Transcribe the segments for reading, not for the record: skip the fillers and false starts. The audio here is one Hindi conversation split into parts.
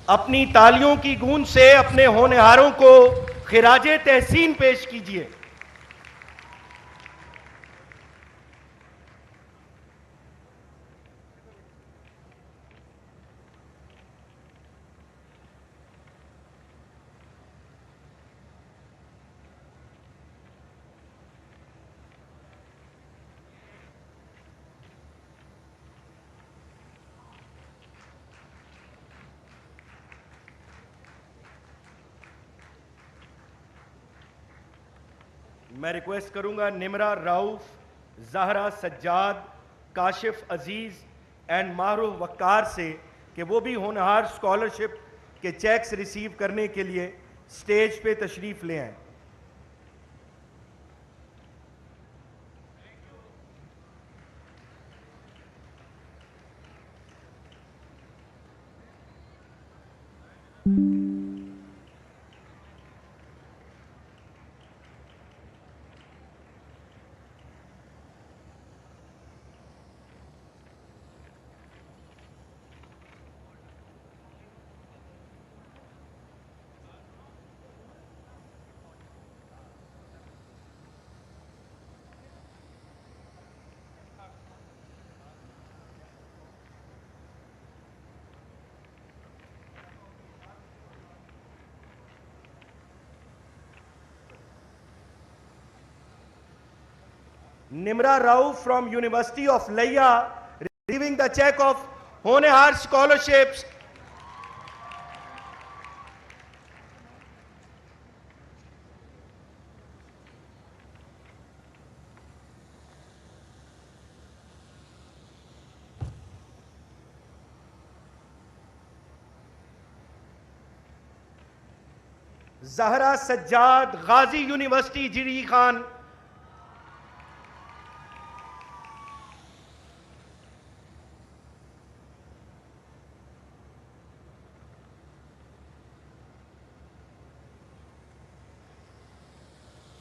अपनी तालियों की गूंज से अपने होनहारों को खिराजे तहसीन पेश कीजिए। मैं रिक्वेस्ट करूंगा निमरा राउफ, ज़हरा सज्जाद, काशिफ अजीज एंड मारूफ वक्कार से कि वो भी होनहार स्कॉलरशिप के चेक्स रिसीव करने के लिए स्टेज पे तशरीफ ले आए। Nimra Rauf from University of Laya receiving the check of Honehar scholarships. Zahra Sajjad, Ghazi University, Jiri Khan.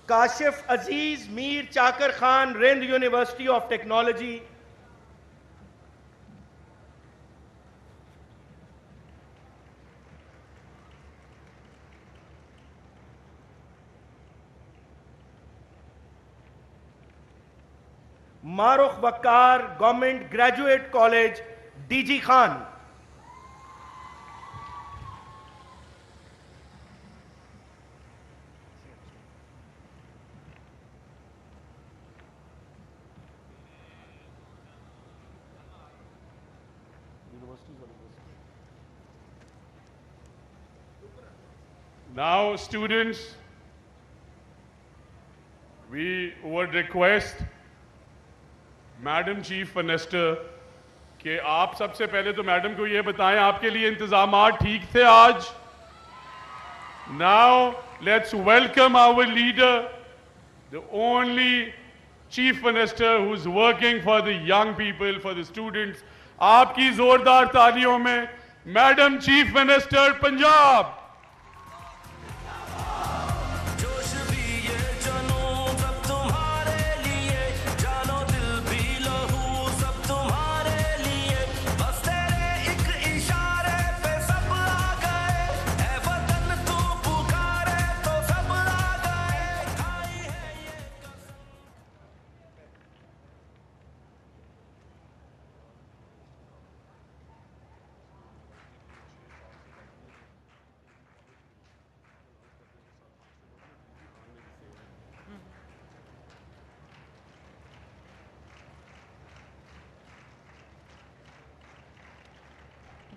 Kashif Aziz, Mir Chakar Khan, Rind university of technology. Marukh Waqar, government graduate college, DG Khan. Now, students, we would request Madam Chief Minister कि आप सबसे पहले तो मैडम को ये बताएं आपके लिए इंतजामात ठीक थे आज. Now, let's welcome our leader, the only Chief Minister who's working for the young people, for the students. आपकी जोरदार तालियों में Madam Chief Minister Punjab.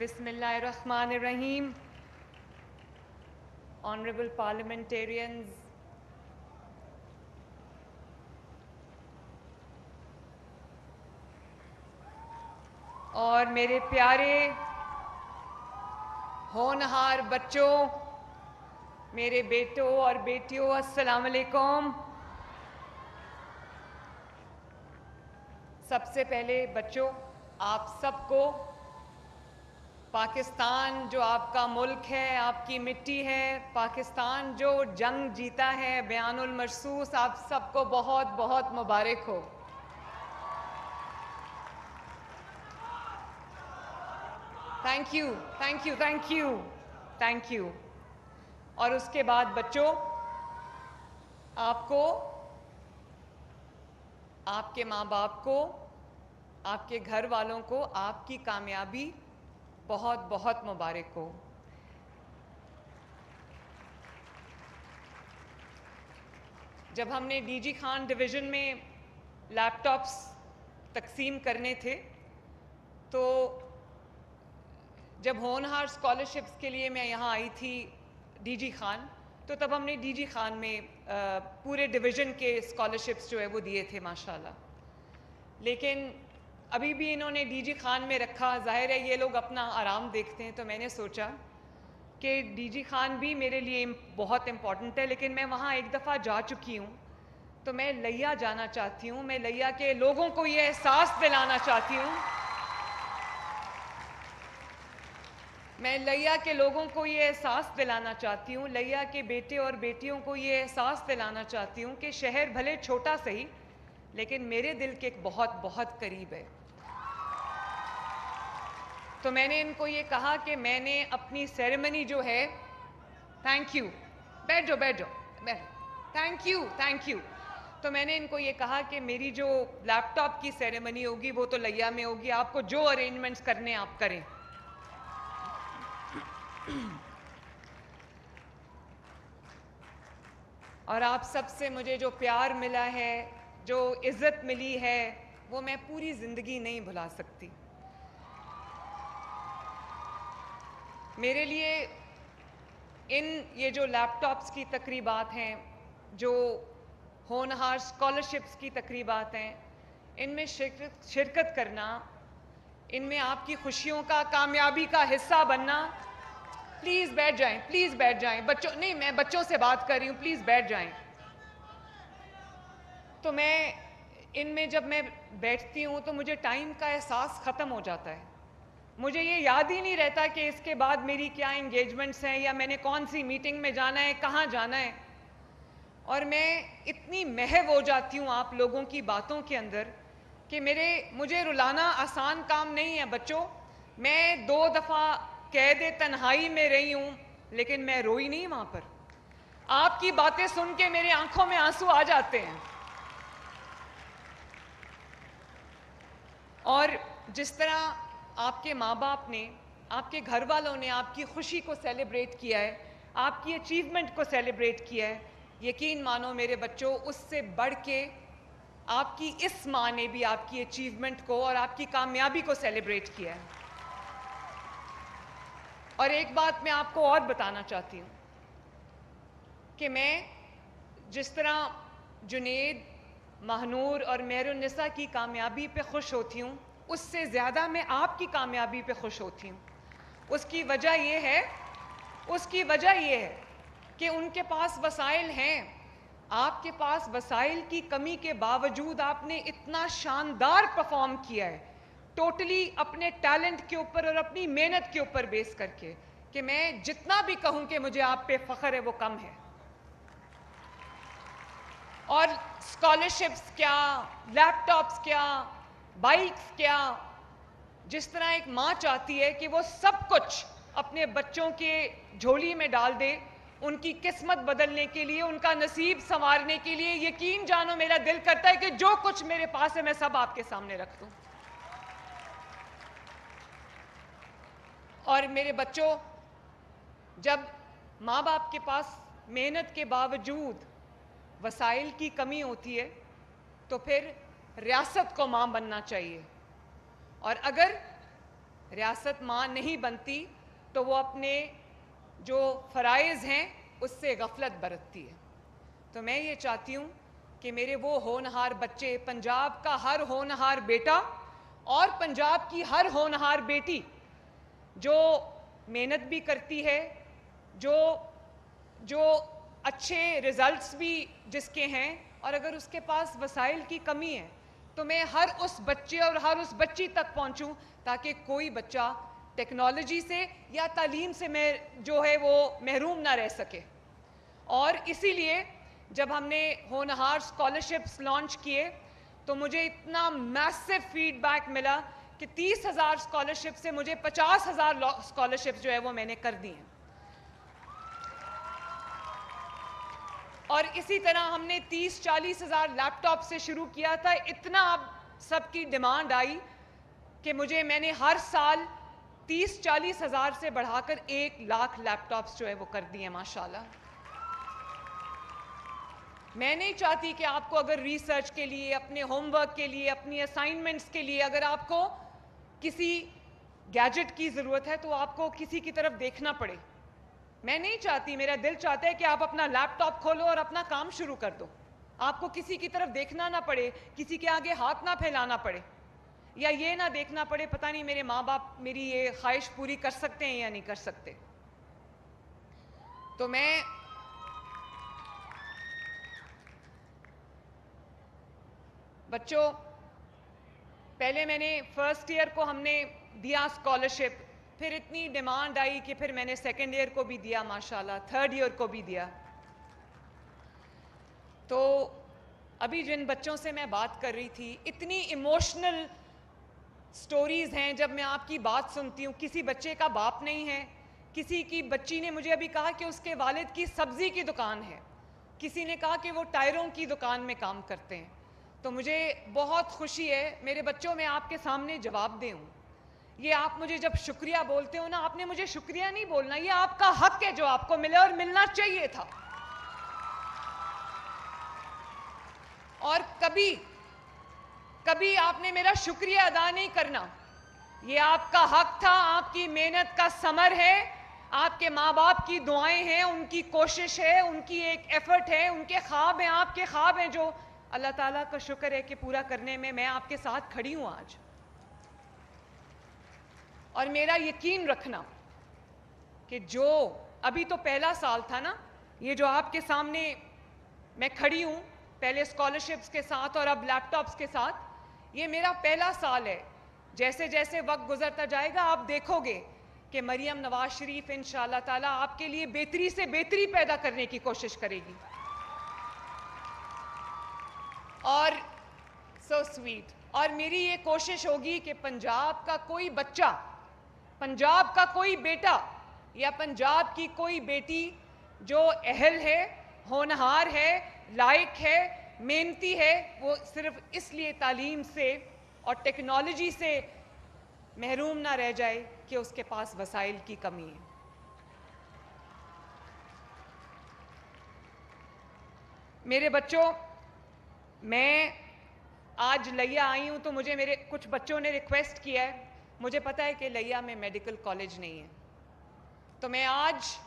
Bismillahirrahmanirrahim. Honorable parliamentarians, और मेरे प्यारे होनहार बच्चों, मेरे बेटों और बेटियों, अस्सलाम वालेकुम। सबसे पहले बच्चों, आप सबको पाकिस्तान जो आपका मुल्क है, आपकी मिट्टी है, पाकिस्तान जो जंग जीता है, बयानुल मरसूस, आप सबको बहुत बहुत मुबारक हो। Thank you, thank you, thank you. Thank you. और उसके बाद बच्चों, आपको, आपके माँ बाप को, आपके घर वालों को आपकी कामयाबी बहुत बहुत मुबारक हो। जब हमने डीजी खान डिवीज़न में लैपटॉप्स तकसीम करने थे, तो जब होनहार स्कॉलरशिप्स के लिए मैं यहाँ आई थी डीजी खान, तो तब हमने डीजी खान में पूरे डिवीज़न के स्कॉलरशिप्स जो है वो दिए थे माशाल्लाह। लेकिन अभी भी इन्होंने डीजी खान में रखा, जाहिर है ये लोग अपना आराम देखते हैं, तो मैंने सोचा कि डीजी खान भी मेरे लिए बहुत इम्पॉर्टेंट है, लेकिन मैं वहाँ एक दफ़ा जा चुकी हूँ, तो मैं लिया जाना चाहती हूँ। मैं लिया के लोगों को ये एहसास दिलाना चाहती हूँ, मैं लिया के लोगों को ये एहसास दिलाना चाहती हूँ, लिया के बेटे और बेटियों को ये एहसास दिलाना चाहती हूँ कि शहर भले छोटा सही, लेकिन मेरे दिल के बहुत बहुत करीब है। तो मैंने इनको ये कहा कि मैंने अपनी सेरेमनी जो है, थैंक यू, बैठ जाओ बैठ जाओ बैठ, थैंक यू। तो मैंने इनको ये कहा कि मेरी जो लैपटॉप की सेरेमनी होगी वो तो लिया में होगी, आपको जो अरेंजमेंट्स करने आप करें। और आप सबसे मुझे जो प्यार मिला है, जो इज़्ज़त मिली है, वो मैं पूरी ज़िंदगी नहीं भुला सकती। मेरे लिए ये जो लैपटॉप्स की तकरीबात हैं, जो होनहार स्कॉलरशिप्स की तकरीबात हैं, इनमें शिरकत करना, इनमें आपकी खुशियों का, कामयाबी का हिस्सा बनना, प्लीज़ बैठ जाएं, प्लीज़ बैठ जाएं। बच्चों नहीं, मैं बच्चों से बात कर रही हूँ, प्लीज़ बैठ जाएं। तो मैं इनमें जब मैं बैठती हूँ तो मुझे टाइम का एहसास ख़त्म हो जाता है। मुझे ये याद ही नहीं रहता कि इसके बाद मेरी क्या एंगेजमेंट्स हैं, या मैंने कौन सी मीटिंग में जाना है, कहाँ जाना है। और मैं इतनी महव हो जाती हूँ आप लोगों की बातों के अंदर कि मुझे रुलाना आसान काम नहीं है बच्चों। मैं 2 दफ़ा कैद तन्हाई में रही हूँ, लेकिन मैं रोई नहीं वहाँ पर। आपकी बातें सुन के मेरी आंखों में आंसू आ जाते हैं। और जिस तरह आपके माँ बाप ने, आपके घर वालों ने आपकी खुशी को सेलिब्रेट किया है, आपकी अचीवमेंट को सेलिब्रेट किया है, यकीन मानो मेरे बच्चों, उससे बढ़ के आपकी इस माँ ने भी आपकी अचीवमेंट को और आपकी कामयाबी को सेलिब्रेट किया है। और एक बात मैं आपको और बताना चाहती हूँ कि मैं जिस तरह जुनेद, महनूर और मेहरुन्निसा की कामयाबी पे खुश होती हूँ, उससे ज़्यादा मैं आपकी कामयाबी पे खुश होती हूँ। उसकी वजह ये है कि उनके पास वसाइल हैं, आपके पास वसाइल की कमी के बावजूद आपने इतना शानदार परफॉर्म किया है, टोटली अपने टैलेंट के ऊपर और अपनी मेहनत के ऊपर बेस करके, कि मैं जितना भी कहूँ कि मुझे आप पे फ़ख्र है वो कम है। और स्कॉलरशिप्स क्या, लैपटॉप्स क्या, बाइक्स क्या, जिस तरह एक माँ चाहती है कि वो सब कुछ अपने बच्चों के झोली में डाल दे, उनकी किस्मत बदलने के लिए, उनका नसीब संवारने के लिए, यकीन जानो मेरा दिल करता है कि जो कुछ मेरे पास है मैं सब आपके सामने रख दूं। और मेरे बच्चों, जब माँ बाप के पास मेहनत के बावजूद वसाइल की कमी होती है, तो फिर रियासत को माँ बनना चाहिए। और अगर रियासत माँ नहीं बनती तो वो अपने जो फ़राइज़ हैं उससे गफलत बरतती है। तो मैं ये चाहती हूँ कि मेरे वो होनहार बच्चे, पंजाब का हर होनहार बेटा और पंजाब की हर होनहार बेटी जो मेहनत भी करती है, जो अच्छे रिजल्ट्स भी जिसके हैं, और अगर उसके पास वसाइल की कमी है, तो मैं हर उस बच्चे और हर उस बच्ची तक पहुंचूं ताकि कोई बच्चा टेक्नोलॉजी से या तालीम से जो है वो महरूम ना रह सके। और इसीलिए जब हमने होनहार स्कॉलरशिप्स लॉन्च किए तो मुझे इतना मैसिव फीडबैक मिला कि 30,000 स्कॉलरशिप से मुझे 50,000 स्कॉलरशिप्स जो है वो मैंने कर दी हैं। और इसी तरह हमने 30-40 हज़ार लैपटॉप से शुरू किया था। इतना अब सबकी डिमांड आई कि मैंने हर साल 30-40 हज़ार से बढ़ाकर 1 लाख लैपटॉप्स जो है वो कर दिए माशाल्लाह। मैं नहीं चाहती कि आपको अगर रिसर्च के लिए, अपने होमवर्क के लिए, अपनी असाइनमेंट्स के लिए अगर आपको किसी गैजेट की ज़रूरत है तो आपको किसी की तरफ देखना पड़े। मैं नहीं चाहती, मेरा दिल चाहता है कि आप अपना लैपटॉप खोलो और अपना काम शुरू कर दो। आपको किसी की तरफ देखना ना पड़े, किसी के आगे हाथ ना फैलाना पड़े, या ये ना देखना पड़े पता नहीं मेरे माँ बाप मेरी ये ख्वाहिश पूरी कर सकते हैं या नहीं कर सकते। तो मैं बच्चों, पहले मैंने फर्स्ट ईयर को हमने दिया स्कॉलरशिप, फिर इतनी डिमांड आई कि फिर मैंने सेकेंड ईयर को भी दिया माशाल्लाह, थर्ड ईयर को भी दिया। तो अभी जिन बच्चों से मैं बात कर रही थी, इतनी इमोशनल स्टोरीज हैं जब मैं आपकी बात सुनती हूँ। किसी बच्चे का बाप नहीं है, किसी की बच्ची ने मुझे अभी कहा कि उसके वालिद की सब्जी की दुकान है, किसी ने कहा कि वो टायरों की दुकान में काम करते हैं। तो मुझे बहुत खुशी है। मेरे बच्चों, मैं आपके सामने जवाब दूँ, ये आप मुझे जब शुक्रिया बोलते हो ना, आपने मुझे शुक्रिया नहीं बोलना, ये आपका हक है जो आपको मिले और मिलना चाहिए था। और कभी कभी आपने मेरा शुक्रिया अदा नहीं करना, ये आपका हक था, आपकी मेहनत का समर है, आपके माँ बाप की दुआएं हैं, उनकी कोशिश है, उनकी एक एफर्ट है, उनके ख्वाब हैं, आपके ख्वाब हैं, जो अल्लाह ताला का शुक्र है कि पूरा करने में मैं आपके साथ खड़ी हूं आज। और मेरा यकीन रखना कि जो अभी तो पहला साल था ना, ये जो आपके सामने मैं खड़ी हूं, पहले स्कॉलरशिप्स के साथ और अब लैपटॉप्स के साथ, ये मेरा पहला साल है। जैसे जैसे वक्त गुजरता जाएगा आप देखोगे कि मरियम नवाज शरीफ इंशाअल्लाह ताला आपके लिए बेहतरी से बेहतरी पैदा करने की कोशिश करेगी। और सो स्वीट। और मेरी ये कोशिश होगी कि पंजाब का कोई बच्चा, पंजाब का कोई बेटा या पंजाब की कोई बेटी जो अहल है, होनहार है, लायक है, मेहनती है, वो सिर्फ इसलिए तालीम से और टेक्नोलॉजी से महरूम ना रह जाए कि उसके पास वसाइल की कमी है। मेरे बच्चों, मैं आज लिया आई हूँ तो मुझे मेरे कुछ बच्चों ने रिक्वेस्ट किया है। मुझे पता है कि लिया में मेडिकल कॉलेज नहीं है, तो मैं आज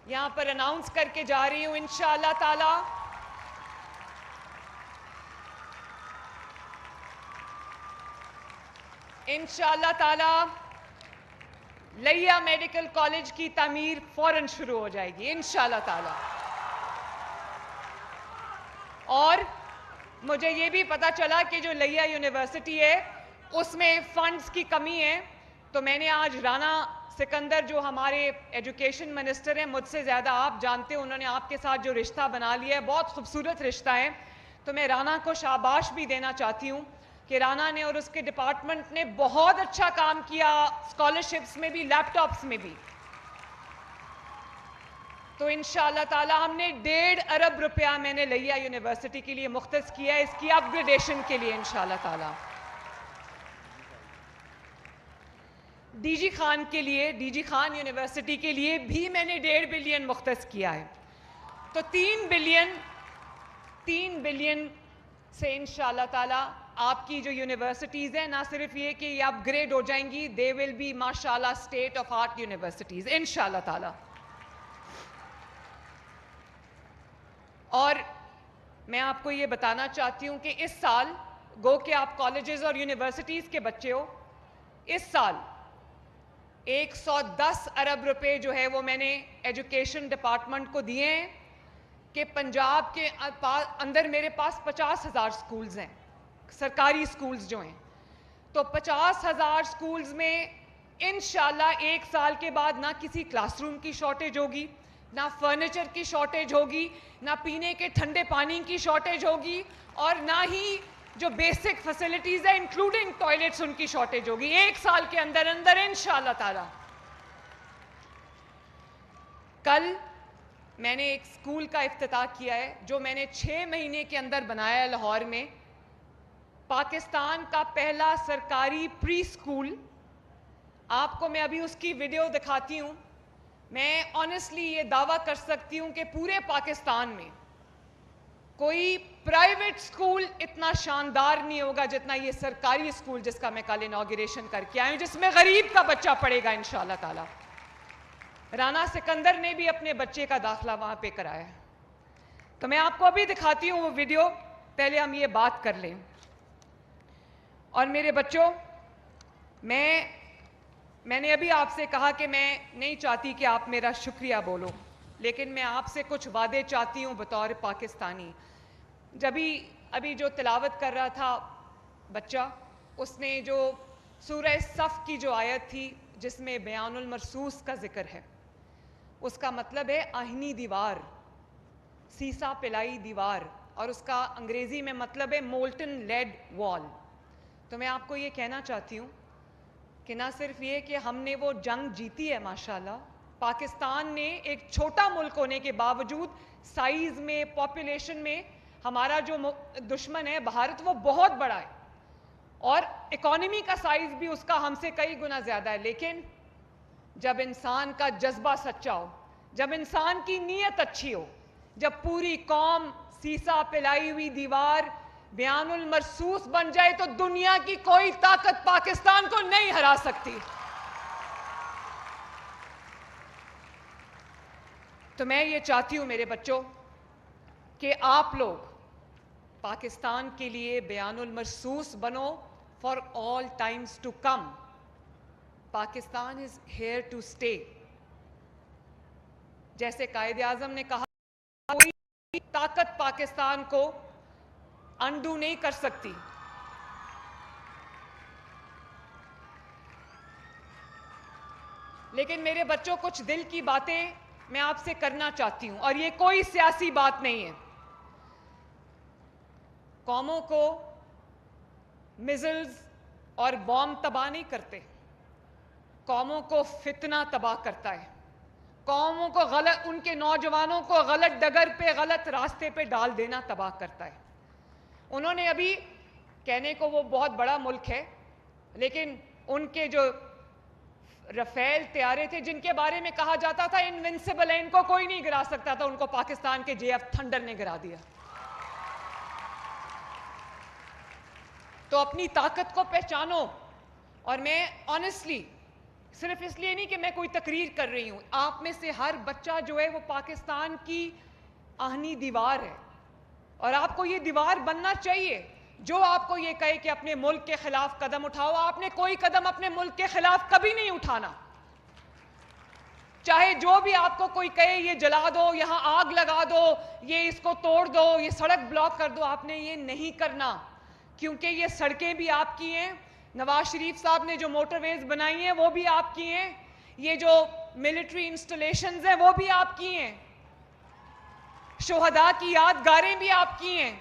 यहाँ पर अनाउंस करके जा रही हूँ इंशाअल्लाह ताला लिया मेडिकल कॉलेज की तामीर फौरन शुरू हो जाएगी इंशाअल्लाह ताला। और मुझे ये भी पता चला कि जो लिया यूनिवर्सिटी है उसमें फंड्स की कमी है, तो मैंने आज राना सिकंदर जो हमारे एजुकेशन मिनिस्टर हैं, मुझसे ज़्यादा आप जानते हैं, उन्होंने आपके साथ जो रिश्ता बना लिया है, बहुत खूबसूरत रिश्ता है। तो मैं राना को शाबाश भी देना चाहती हूँ कि राना ने और उसके डिपार्टमेंट ने बहुत अच्छा काम किया, स्कॉलरशिप्स में भी, लैपटॉप्स में भी। तो इंशाअल्लाह ताला हमने 1.5 अरब रुपया मैंने लिया यूनिवर्सिटी के लिए मुख्तस किया है, इसकी अपग्रेडेशन के लिए इंशाअल्लाह ताला। डीजी खान के लिए, डीजी खान यूनिवर्सिटी के लिए भी मैंने 1.5 बिलियन मुख्तस किया है। तो 3 बिलियन से इंशाअल्लाह ताला आपकी जो यूनिवर्सिटीज़ हैं, ना सिर्फ ये कि ये अपग्रेड हो जाएंगी, दे विल बी माशाअल्लाह स्टेट ऑफ आर्ट यूनिवर्सिटीज़ इंशाअल्लाह ताला। और मैं आपको ये बताना चाहती हूँ कि इस साल, गो के आप कॉलेजेस और यूनिवर्सिटीज़ के बच्चे हो, इस साल 110 अरब रुपए जो है वो मैंने एजुकेशन डिपार्टमेंट को दिए हैं कि पंजाब के अंदर मेरे पास 50,000 स्कूल्स हैं, सरकारी स्कूल्स जो हैं। तो 50,000 स्कूल्स में इंशाअल्लाह 1 साल के बाद ना किसी क्लासरूम की शॉर्टेज होगी, ना फर्नीचर की शॉर्टेज होगी, ना पीने के ठंडे पानी की शॉर्टेज होगी, और ना ही जो बेसिक फैसिलिटीज है इंक्लूडिंग टॉयलेट्स उनकी शॉर्टेज होगी। 1 साल के अंदर अंदर इंशाअल्लाह ताला। कल मैंने एक स्कूल का इफ्तिताह किया है जो मैंने 6 महीने के अंदर बनाया है लाहौर में। पाकिस्तान का पहला सरकारी प्री स्कूल। आपको मैं अभी उसकी वीडियो दिखाती हूँ। मैं ऑनेस्टली ये दावा कर सकती हूँ कि पूरे पाकिस्तान में कोई प्राइवेट स्कूल इतना शानदार नहीं होगा जितना ये सरकारी स्कूल जिसका मैं कल इनॉग्रेशन करके आई हूँ, जिसमें गरीब का बच्चा पढ़ेगा इंशाल्लाह ताला। राना सिकंदर ने भी अपने बच्चे का दाखिला वहां पे कराया है। तो मैं आपको अभी दिखाती हूँ वो वीडियो, पहले हम ये बात कर लें। और मेरे बच्चों, मैंने अभी आपसे कहा कि मैं नहीं चाहती कि आप मेरा शुक्रिया बोलो, लेकिन मैं आपसे कुछ वादे चाहती हूँ बतौर पाकिस्तानी। अभी जो तिलावत कर रहा था बच्चा, उसने जो सूरह सफ़ की जो आयत थी जिसमें बयानुल मरसूस का जिक्र है, उसका मतलब है आहिनी दीवार, सीसा पिलाई दीवार, और उसका अंग्रेज़ी में मतलब है मोल्टन लेड वॉल। तो मैं आपको ये कहना चाहती हूँ कि ना सिर्फ ये कि हमने वो जंग जीती है माशाल्लाह, पाकिस्तान ने एक छोटा मुल्क होने के बावजूद साइज़ में, पॉपुलेशन में हमारा जो दुश्मन है भारत, वो बहुत बड़ा है और इकोनॉमी का साइज़ भी उसका हमसे कई गुना ज़्यादा है। लेकिन जब इंसान का जज्बा सच्चा हो, जब इंसान की नीयत अच्छी हो, जब पूरी कौम सीसा पिलाई हुई दीवार, बयानुल मरसूस बन जाए, तो दुनिया की कोई ताकत पाकिस्तान को नहीं हरा सकती। तो मैं ये चाहती हूं मेरे बच्चों कि आप लोग पाकिस्तान के लिए बयानुल मरसूस बनो for all times to come. Pakistan is here to stay. जैसे कायदे आजम ने कहा, कोई ताकत पाकिस्तान को अनडू नहीं कर सकती। लेकिन मेरे बच्चों, कुछ दिल की बातें मैं आपसे करना चाहती हूं, और ये कोई सियासी बात नहीं है। कौमों को मिसाइल्स और बॉम्ब तबाह नहीं करते, कौमों को फितना तबाह करता है। कौमों को गलत, उनके नौजवानों को गलत डगर पे, गलत रास्ते पे डाल देना तबाह करता है। उन्होंने अभी, कहने को वो बहुत बड़ा मुल्क है, लेकिन उनके जो रफेल तैयारे थे जिनके बारे में कहा जाता था इनविंसिबल है, इनको कोई नहीं गिरा सकता था, उनको पाकिस्तान के JF थंडर ने गिरा दिया। तो अपनी ताकत को पहचानो। और मैं ऑनेस्टली सिर्फ इसलिए नहीं कि मैं कोई तकरीर कर रही हूं, आप में से हर बच्चा जो है वो पाकिस्तान की आहनी दीवार है, और आपको ये दीवार बनना चाहिए। जो आपको ये कहे कि अपने मुल्क के खिलाफ कदम उठाओ, आपने कोई कदम अपने मुल्क के खिलाफ कभी नहीं उठाना। चाहे जो भी आपको कोई कहे, ये जला दो, यहां आग लगा दो, ये इसको तोड़ दो, ये सड़क ब्लॉक कर दो, आपने ये नहीं करना, क्योंकि ये सड़कें भी आपकी हैं। नवाज शरीफ साहब ने जो मोटरवेज बनाई हैं वो भी आपकी हैं, ये जो मिलिट्री इंस्टॉलेशंस हैं वो भी आपकी हैं, शोहदा की यादगारें भी आपकी हैं,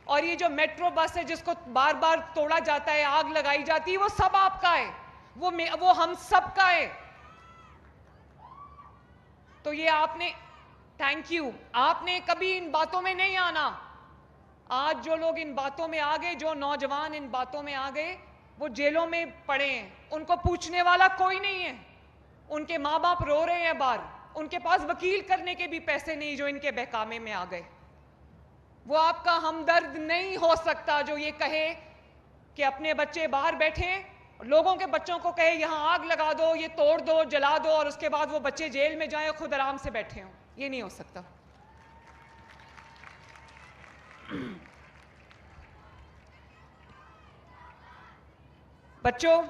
और ये जो मेट्रो बस है जिसको बार बार तोड़ा जाता है, आग लगाई जाती है, वो सब आपका है, वो हम सब का है। तो ये आपने, थैंक यू, आपने कभी इन बातों में नहीं आना। आज जो लोग इन बातों में आ गए, जो नौजवान इन बातों में आ गए, वो जेलों में पड़े हैं, उनको पूछने वाला कोई नहीं है, उनके माँ बाप रो रहे हैं बाहर, उनके पास वकील करने के भी पैसे नहीं जो इनके बहकामे में आ गए। वो आपका हमदर्द नहीं हो सकता जो ये कहे कि अपने बच्चे बाहर बैठे, लोगों के बच्चों को कहे यहां आग लगा दो, ये तोड़ दो, जला दो, और उसके बाद वो बच्चे जेल में जाएं और खुद आराम से बैठे हों। ये नहीं हो सकता। बच्चों,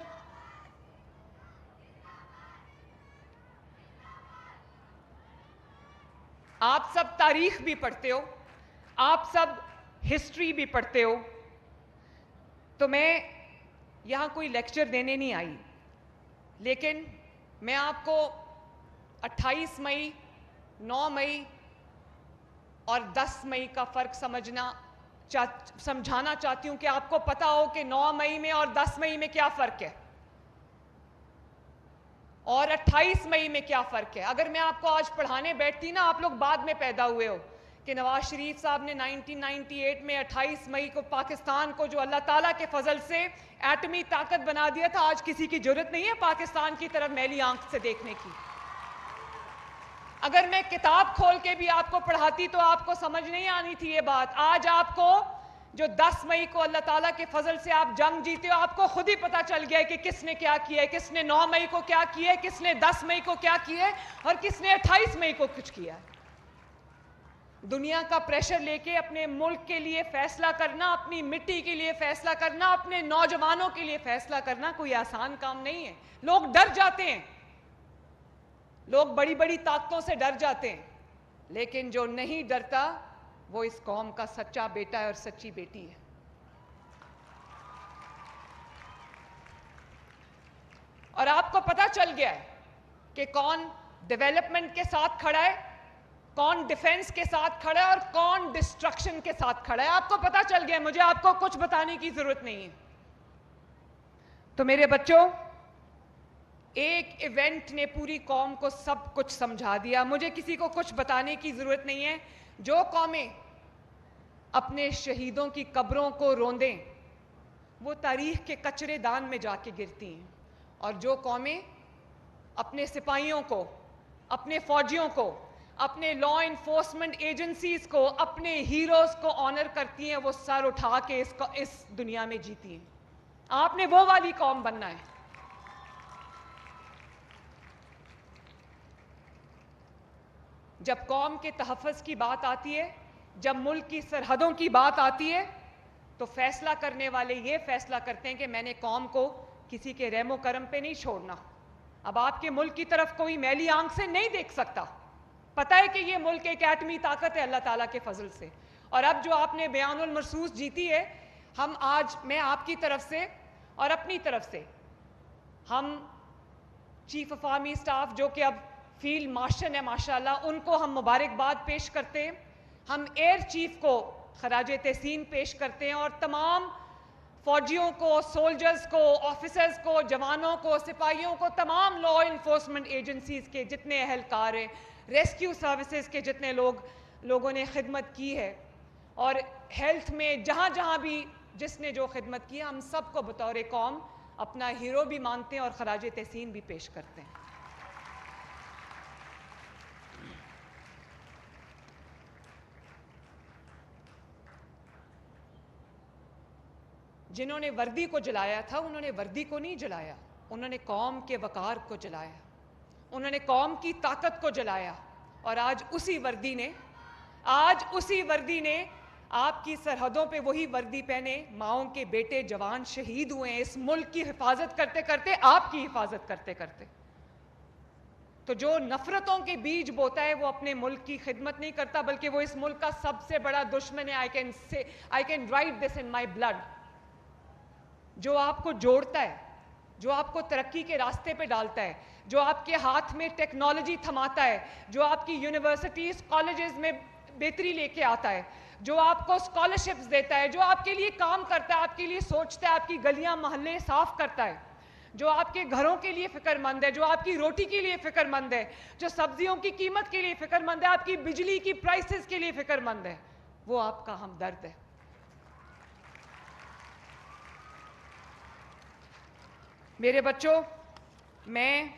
आप सब तारीख भी पढ़ते हो, आप सब हिस्ट्री भी पढ़ते हो, तो मैं यहां कोई लेक्चर देने नहीं आई, लेकिन मैं आपको 28 मई, 9 मई और 10 मई का फ़र्क समझाना चाहती हूं कि आपको पता हो कि 9 मई में और 10 मई में क्या फ़र्क है। और 28 मई में क्या फ़र्क है? अगर मैं आपको आज पढ़ाने बैठती ना, आप लोग बाद में पैदा हुए हो, कि नवाज शरीफ साहब ने 1998 में 28 मई को पाकिस्तान को, जो अल्लाह ताला के फजल से एटमी ताकत बना दिया था, आज किसी की जरूरत नहीं है पाकिस्तान की तरफ मैली आंख से देखने की। अगर मैं किताब खोल के भी आपको पढ़ाती तो आपको समझ नहीं आनी थी ये बात। आज आपको जो 10 मई को अल्लाह ताला के फजल से आप जंग जीते हो, आपको खुद ही पता चल गया है कि किसने क्या किया है, किसने 9 मई को क्या किया है, किसने 10 मई को क्या किया है और किसने 28 मई को कुछ किया है। दुनिया का प्रेशर लेके अपने मुल्क के लिए फैसला करना, अपनी मिट्टी के लिए फैसला करना, अपने नौजवानों के लिए फैसला करना कोई आसान काम नहीं है। लोग डर जाते हैं, लोग बड़ी बड़ी ताकतों से डर जाते हैं, लेकिन जो नहीं डरता वो इस कौम का सच्चा बेटा है और सच्ची बेटी है। और आपको पता चल गया है कि कौन डेवलपमेंट के साथ खड़ा है, कौन डिफेंस के साथ खड़ा है और कौन डिस्ट्रक्शन के साथ खड़ा है। आपको पता चल गया है, मुझे आपको कुछ बताने की जरूरत नहीं है। तो मेरे बच्चों, एक इवेंट ने पूरी कौम को सब कुछ समझा दिया। मुझे किसी को कुछ बताने की जरूरत नहीं है। जो कौमें अपने शहीदों की कब्रों को रोंदें, वो तारीख के कचरेदान में जाके गिरती हैं, और जो कौमें अपने सिपाहियों को, अपने फौजियों को, अपने लॉ इन्फोर्समेंट एजेंसीज को, अपने हीरोज को ऑनर करती हैं, वो सर उठा के इस दुनिया में जीती हैं। आपने वो वाली कौम बनना है। जब कौम के तहफ़्फ़ुज़ की बात आती है, जब मुल्क की सरहदों की बात आती है, तो फैसला करने वाले ये फैसला करते हैं कि मैंने कौम को किसी के रहमो करम पे नहीं छोड़ना। अब आपके मुल्क की तरफ कोई मैली आंख से नहीं देख सकता। पता है कि ये मुल्क एक एटमी ताकत है अल्लाह ताला के फजल से। और अब जो आपने बयानुल मरसूस जीती है, हम आज, मैं आपकी तरफ से और अपनी तरफ से, हम चीफ ऑफ आर्मी स्टाफ जो कि अब फील्ड मार्शल है माशाल्लाह, उनको हम मुबारकबाद पेश करते हैं। हम एयर चीफ को खराज तहसीन पेश करते हैं, और तमाम फौजियों को, सोल्जर्स को, ऑफिसर्स को, जवानों को, सिपाहियों को, तमाम लॉ इन्फोर्समेंट एजेंसीज के जितने अहलकार हैं, रेस्क्यू सर्विसेज के जितने लोगों ने खिदमत की है, और हेल्थ में जहाँ जहाँ भी जिसने जो खिदमत की है, हम सबको बतौर कौम अपना हीरो भी मानते हैं और खराज तहसीन भी पेश करते हैं। जिन्होंने वर्दी को जलाया था, उन्होंने वर्दी को नहीं जलाया, उन्होंने कौम के वकार को जलाया, उन्होंने कौम की ताकत को जलाया। और आज उसी वर्दी ने आपकी सरहदों पे वही वर्दी पहने माओं के बेटे जवान शहीद हुए हैं, इस मुल्क की हिफाजत करते करते, आपकी हिफाजत करते करते। तो जो नफरतों के बीज बोता है, वो अपने मुल्क की खिदमत नहीं करता, बल्कि वो इस मुल्क का सबसे बड़ा दुश्मन है। I can write this in my blood. जो आपको जोड़ता है, जो आपको तरक्की के रास्ते पे डालता है, जो आपके हाथ में टेक्नोलॉजी थमाता है, जो आपकी यूनिवर्सिटीज कॉलेजेस में बेहतरी लेके आता है, जो आपको स्कॉलरशिप्स देता है, जो आपके लिए काम करता है, आपके लिए सोचता है, आपकी गलियां मोहल्ले साफ करता है, जो आपके घरों के लिए फिक्रमंद है, जो आपकी रोटी के लिए फिक्रमंद है, जो सब्जियों की कीमत के लिए फिक्रमंद है, आपकी बिजली की प्राइसेस के लिए फिक्रमंद है, वो आपका हमदर्द है। मेरे बच्चों, मैं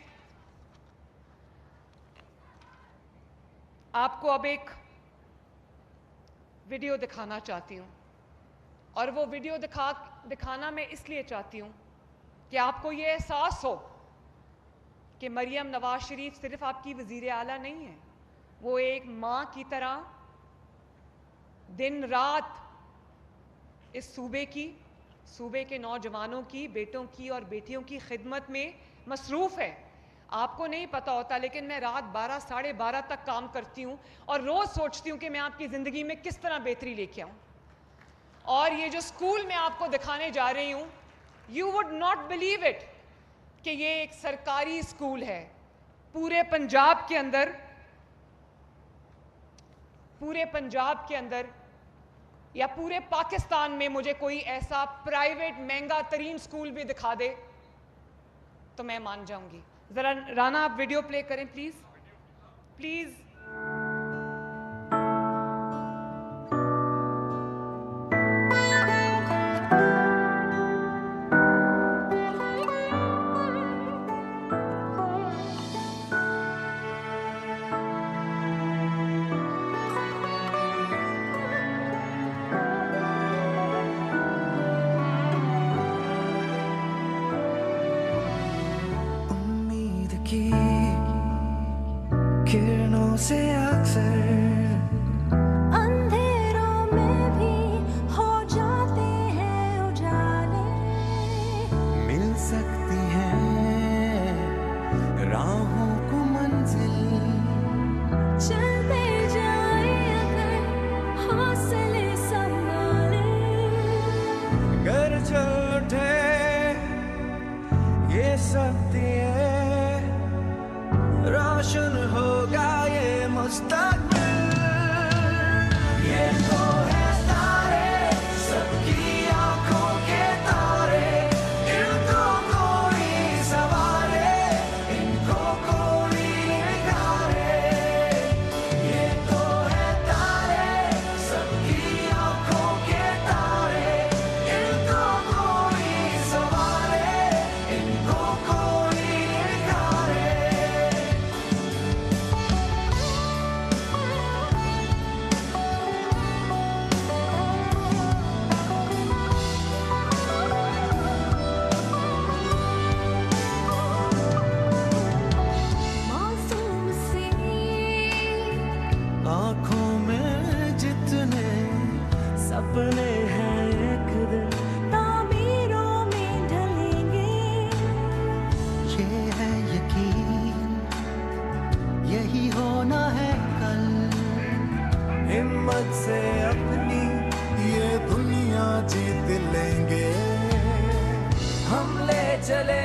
आपको अब एक वीडियो दिखाना चाहती हूँ, और वो वीडियो दिखाना मैं इसलिए चाहती हूँ कि आपको ये एहसास हो कि मरियम नवाज शरीफ सिर्फ आपकी वज़ीर आला नहीं है, वो एक माँ की तरह दिन रात इस सूबे के नौजवानों की, बेटों की और बेटियों की खिदमत में मसरूफ़ है। आपको नहीं पता होता, लेकिन मैं रात 12 साढ़े 12 तक काम करती हूँ और रोज़ सोचती हूँ कि मैं आपकी ज़िंदगी में किस तरह बेहतरी लेके आऊँ। और ये जो स्कूल मैं आपको दिखाने जा रही हूँ, you would not believe it कि ये एक सरकारी स्कूल है। पूरे पंजाब के अंदर या पूरे पाकिस्तान में मुझे कोई ऐसा प्राइवेट महंगा तरीन स्कूल भी दिखा दे तो मैं मान जाऊंगी। ज़रा राना आप वीडियो प्ले करें प्लीज़ प्लीज़। उम्मीद की किरणों से अक्सर अंधेरों में भी हो जाते हैं उजाले। मिल सकती हैं राहों को मंजिल। चलते जाए अगर हौसले संभाले। घर चल उठे ये सब दिए, रोशन होगा ये मुस्तकबिल। ये तो है तारे सबकी आंखों के तारे, इनको कोई सवारे, इनको कोई निखारे। ये तो है तारे सबकी आंखों के तारे, इनको कोई सवारे, इनको कोई निखारे। मासूम सी आँखों में जितने सपने हैं एक दिन तामीरों में ढलेंगे। ये है यकीन, यही होना है कल। हिम्मत से अपनी ये दुनिया जीत लेंगे। हम ले चले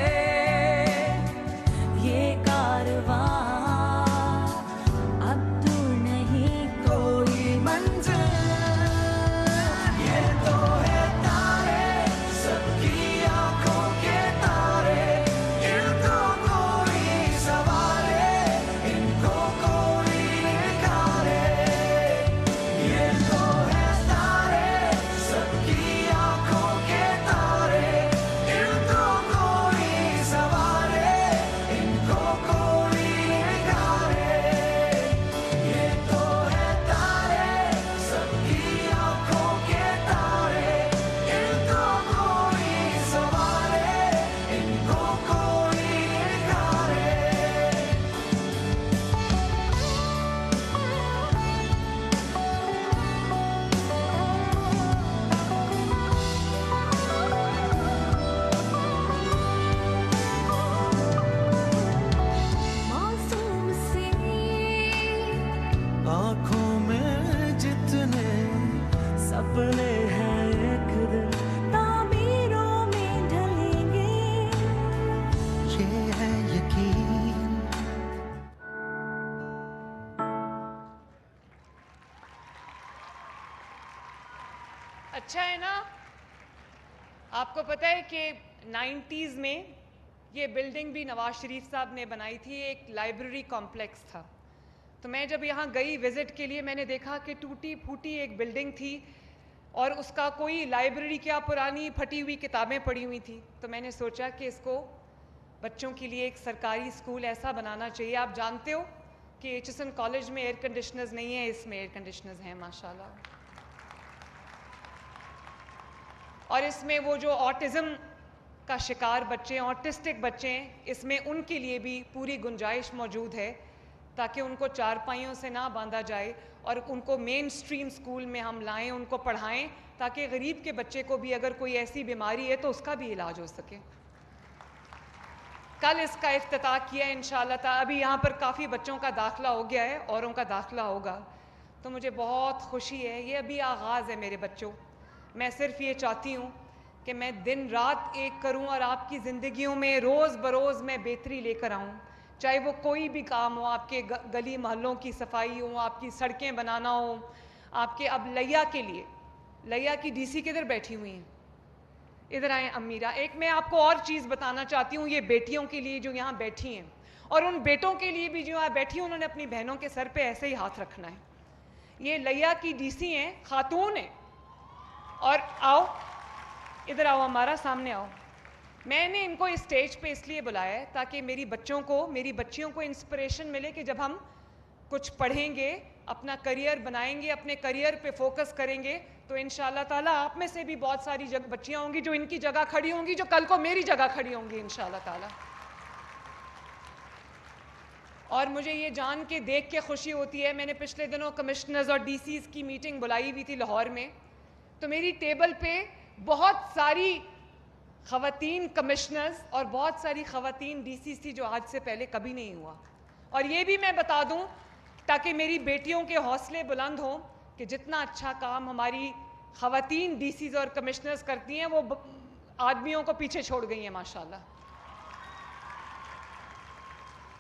ये कारवां अब दूर नहीं कोई मंजिल। ये तो है तारे सबकी आंखों के तारे, इनको कोई सवारे, इनको कोई निखारे। ये तो है तारे सबकी आंखों के तारे, इनको कोई सवारे, इनको कोई निखारे। ये तो है तारे सबकी आंखों के तारे, इनको कोई सवारे, इनको कोई निखारे। मासूम सी आँखों में जितने सपने हैं एक दिन तामीरों में ढलेंगे। ये है यकीन। अच्छा है ना। आपको पता है कि 90s में ये बिल्डिंग भी नवाज शरीफ साहब ने बनाई थी, एक लाइब्रेरी कॉम्प्लेक्स था। तो मैं जब यहाँ गई विज़िट के लिए मैंने देखा कि टूटी फूटी एक बिल्डिंग थी और उसका कोई लाइब्रेरी क्या पुरानी फटी हुई किताबें पड़ी हुई थी। तो मैंने सोचा कि इसको बच्चों के लिए एक सरकारी स्कूल ऐसा बनाना चाहिए। आप जानते हो कि एचएसएन कॉलेज में एयर कंडीशनर्स नहीं है, इसमें एयर कंडीशनर्स हैं माशाल्लाह। और इसमें वो जो ऑटिज़म का शिकार बच्चे हैं, ऑटिस्टिक बच्चे हैं, इसमें उनके लिए भी पूरी गुंजाइश मौजूद है ताकि उनको चारपाइयों से ना बांधा जाए और उनको मेन स्ट्रीम स्कूल में हम लाएं, उनको पढ़ाएं ताकि गरीब के बच्चे को भी अगर कोई ऐसी बीमारी है तो उसका भी इलाज हो सके। कल इसका इफ्तिताह किया इंशाअल्लाह ताला। अभी यहाँ पर काफ़ी बच्चों का दाखिला हो गया है, औरों का दाखिला होगा, तो मुझे बहुत खुशी है। ये अभी आगाज़ है मेरे बच्चों। मैं सिर्फ ये चाहती हूँ कि मैं दिन रात एक करूँ और आपकी ज़िंदगियों में रोज़ बरोज़ मैं बेहतरी लेकर आऊँ। चाहे वो कोई भी काम हो, आपके गली मोहल्लों की सफाई हो, आपकी सड़कें बनाना हो, आपके अब लैया के लिए, लैया की डीसी किधर बैठी हुई हैं, इधर आए अमीरा। एक मैं आपको और चीज़ बताना चाहती हूँ, ये बेटियों के लिए जो यहाँ बैठी हैं, और उन बेटों के लिए भी जो यहाँ बैठी हैं, उन्होंने अपनी बहनों के सर पे ऐसे ही हाथ रखना है। ये लिया की डीसी हैं, खातून हैं, और आओ इधर आओ, हमारा सामने आओ। मैंने इनको इस स्टेज पे इसलिए बुलाया है ताकि मेरी बच्चों को, मेरी बच्चियों को इंस्पिरेशन मिले कि जब हम कुछ पढ़ेंगे, अपना करियर बनाएंगे, अपने करियर पे फोकस करेंगे, तो इंशाल्लाह ताला आप में से भी बहुत सारी बच्चियां होंगी जो इनकी जगह खड़ी होंगी, जो कल को मेरी जगह खड़ी होंगी इंशाल्लाह ताला। और मुझे ये जान के, देख के खुशी होती है, मैंने पिछले दिनों कमिश्नर्स और डीसीज की मीटिंग बुलाई हुई थी लाहौर में, तो मेरी टेबल पे बहुत सारी ख़वातीन कमिश्नर्स और बहुत सारी ख़वातीन डीसीज थी, जो आज से पहले कभी नहीं हुआ। और ये भी मैं बता दूं ताकि मेरी बेटियों के हौसले बुलंद हों कि जितना अच्छा काम हमारी ख़वातीन डीसीज और कमिश्नर्स करती हैं, वो आदमियों को पीछे छोड़ गई हैं माशाल्लाह।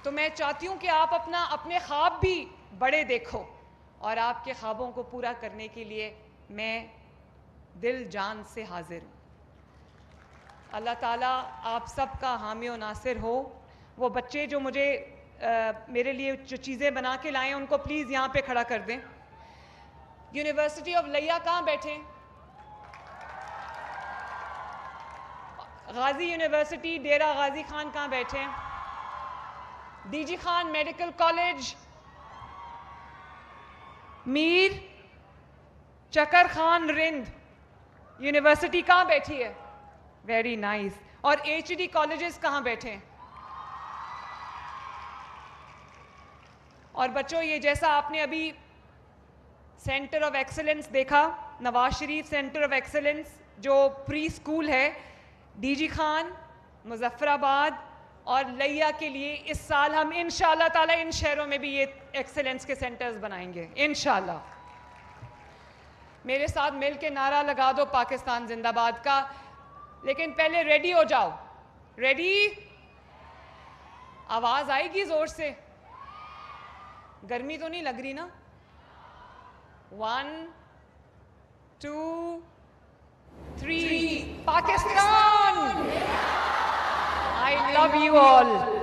तो मैं चाहती हूँ कि आप अपने ख्वाब भी बड़े देखो, और आपके ख्वाबों को पूरा करने के लिए मैं दिल जान से हाजिर हूँ। अल्लाह ताला आप सब का हामी और नासिर हो। वो बच्चे जो मुझे मेरे लिए जो चीज़ें बना के लाए हैं, उनको प्लीज़ यहाँ पे खड़ा कर दें। यूनिवर्सिटी ऑफ लिया कहाँ बैठे? गाजी यूनिवर्सिटी डेरा गाजी खान कहाँ बैठे हैं? DG Khan medical college, Mir चकर खान रिंद यूनिवर्सिटी कहाँ बैठी है? Very nice. और एचडी कॉलेजेस कहाँ बैठे हैं? और बच्चों, ये जैसा आपने अभी सेंटर ऑफ एक्सीलेंस देखा, Nawaz Sharif centre of excellence जो प्री स्कूल है, डीजी खान, मुजफ्फराबाद और लिया के लिए इस साल हम इंशाल्लाह ताला इन शहरों में भी ये एक्सीलेंस के सेंटर्स बनाएंगे इंशाल्लाह। मेरे साथ मिल के नारा लगा दो पाकिस्तान जिंदाबाद का। लेकिन पहले रेडी हो जाओ। रेडी? आवाज आएगी जोर से? गर्मी तो नहीं लग रही ना? 1 2 3 Pakistan! I love you all.